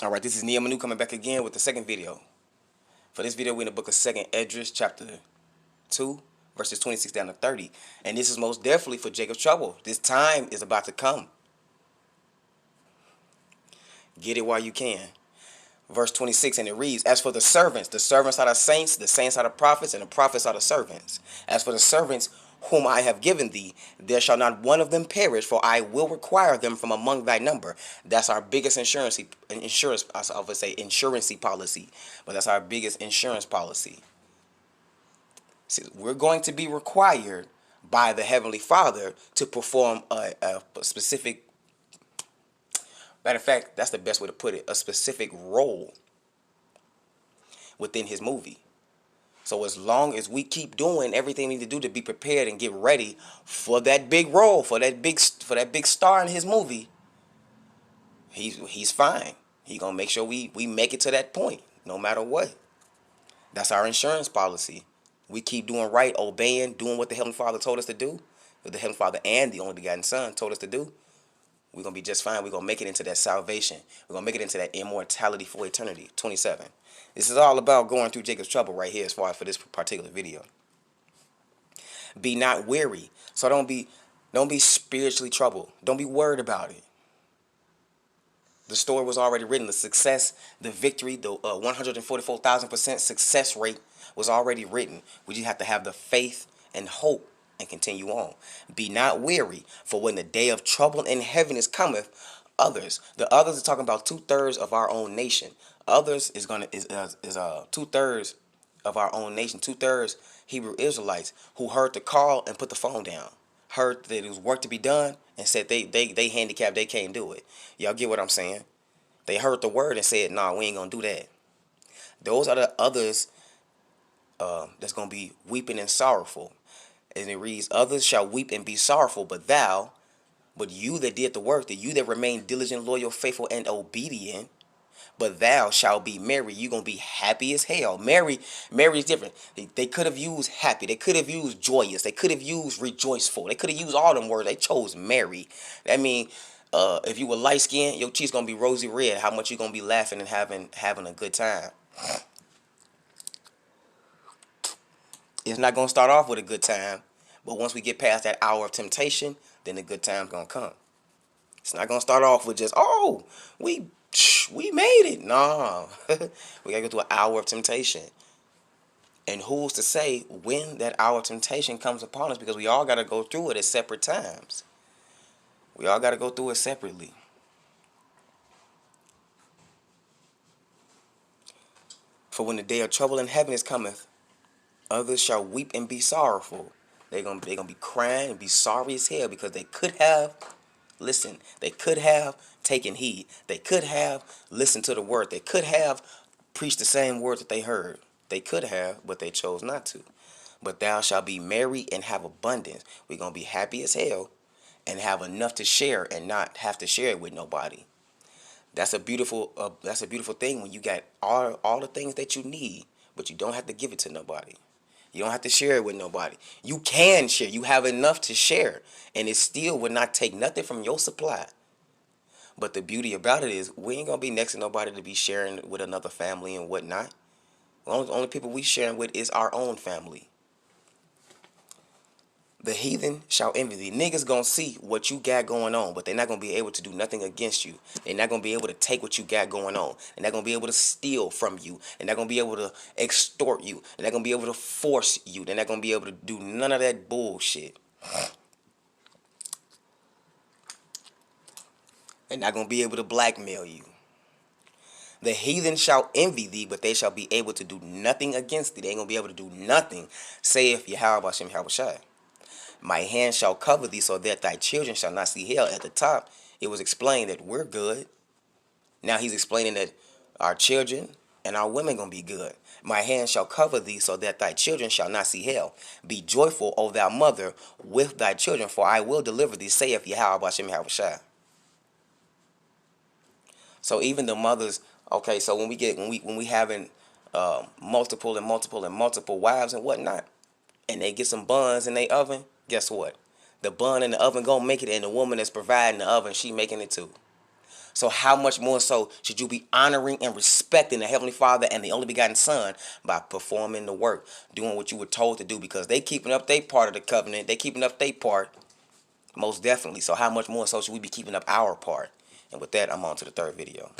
Alright, this is Nia Manu coming back again with the second video. For this video, we're in the book of 2nd Esdras, chapter 2, verses 26 down to 30. And this is most definitely for Jacob's trouble. This time is about to come. Get it while you can. Verse 26, and it reads, As for the servants are the saints are the prophets, and the prophets are the servants. As for the servants whom I have given thee, there shall not one of them perish, for I will require them from among thy number. That's our biggest insurance, I would say insurance policy, but that's our biggest insurance policy. See, we're going to be required by the Heavenly Father to perform a specific, matter of fact, that's the best way to put it, a specific role within his movie. So as long as we keep doing everything we need to do to be prepared and get ready for that big role, for that big star in his movie, he's fine. He gonna make sure we make it to that point, no matter what. That's our insurance policy. We keep doing right, obeying, doing what the Heavenly Father told us to do, what the Heavenly Father and the only begotten Son told us to do. We're gonna be just fine. We're gonna make it into that salvation. We're gonna make it into that immortality for eternity. 27. This is all about going through Jacob's trouble right here as far as for this particular video. Be not weary. So don't be spiritually troubled. Don't be worried about it. The story was already written. The success, the victory, the 144,000% success rate was already written. We just have to have the faith and hope and continue on. Be not weary, for when the day of trouble in heaven is cometh, the others are talking about 2/3 of our own nation. Others is 2/3 of our own nation, 2/3 Hebrew Israelites who heard the call and put the phone down, heard that it was work to be done, and said they handicapped, they can't do it. Y'all get what I'm saying? They heard the word and said, "Nah, we ain't gonna do that." Those are the others that's gonna be weeping and sorrowful. And it reads, Others shall weep and be sorrowful, but you that did the work, that you that remain diligent, loyal, faithful, and obedient, but thou shalt be merry. You're going to be happy as hell. Merry is different. They could have used happy. They could have used joyous. They could have used rejoiceful. They could have used all them words. They chose merry. That means if you were light skinned, your cheeks going to be rosy red. How much you going to be laughing and having a good time. It's not going to start off with a good time. But once we get past that hour of temptation, then the good time's going to come. It's not going to start off with just, oh, we made it. Nah. We got to go through an hour of temptation. And who's to say when that hour of temptation comes upon us? Because we all got to go through it at separate times. We all got to go through it separately. For when the day of trouble in heaven is cometh, others shall weep and be sorrowful. They're gonna be crying and be sorry as hell because they could have, listen, they could have taken heed. They could have listened to the word. They could have preached the same words that they heard. They could have, but they chose not to. But thou shalt be merry and have abundance. We're gonna be happy as hell and have enough to share and not have to share it with nobody. That's a beautiful thing when you got all the things that you need, but you don't have to give it to nobody. You don't have to share it with nobody. You can share. You have enough to share. And it still would not take nothing from your supply. But the beauty about it is we ain't going to be next to nobody to be sharing with another family and whatnot. The only people we sharing with is our own family. The heathen shall envy thee. Niggas gonna see what you got going on, but they're not gonna be able to do nothing against you. They're not gonna be able to take what you got going on. They're not gonna be able to steal from you. They're not gonna be able to extort you. They're not gonna be able to force you. They're not gonna be able to do none of that bullshit. They're not gonna be able to blackmail you. The heathen shall envy thee, but they shall be able to do nothing against thee. They ain't gonna be able to do nothing, saith Yahweh Hashem Yahushai. My hand shall cover thee so that thy children shall not see hell. At the top, it was explained that we're good. Now he's explaining that our children and our women going to be good. My hand shall cover thee so that thy children shall not see hell. Be joyful, O thou mother, with thy children, for I will deliver thee, saith Yahweh Hashem Yahushai. So even the mothers, okay, so when we having multiple wives and whatnot, and they get some buns in their oven, guess what? The bun in the oven gonna make it, and the woman that's providing the oven, she making it too. So how much more so should you be honoring and respecting the Heavenly Father and the only begotten Son by performing the work, doing what you were told to do, because they keeping up their part of the covenant, they keeping up their part, most definitely. So how much more so should we be keeping up our part? And with that, I'm on to the third video.